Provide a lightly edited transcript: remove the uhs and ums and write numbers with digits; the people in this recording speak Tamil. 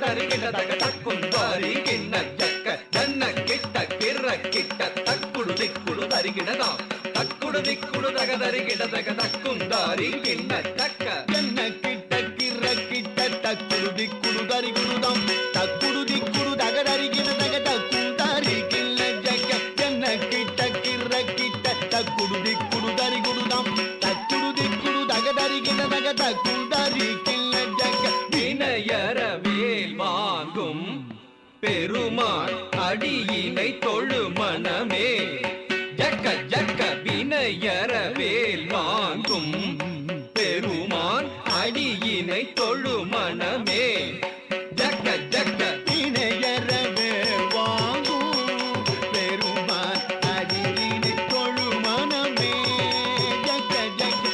தகதரி கிட்ட தக தக்குந்தாரி கிண்ண ஜக்க ஜன்ன கிட்ட கிர்ர கிட்ட தக்குடு திக்குடு தரிகிடதா தக்குடு திக்குடு தகதரி கிட்ட தக தக்குந்தாரி கிண்ண ஜக்க ஜன்ன கிட்ட கிர்ர கிட்ட தக்குடு திக்குடு தரிகிடுதாம் தக்குடு திக்குடு தகதரி கிட்ட தக தக்குந்தாரி கிண்ண ஜக்க ஜன்ன கிட்ட கிர்ர கிட்ட தக்குடு திக்குடு தரிகிடுதாம் தக்குடு திக்குடு தகதரி கிட்ட தக தக்குந்தாரி கிண்ண ஜக்க வினையற வேல் வாங்கும் பெருமான் அடியினை தொழு மனமே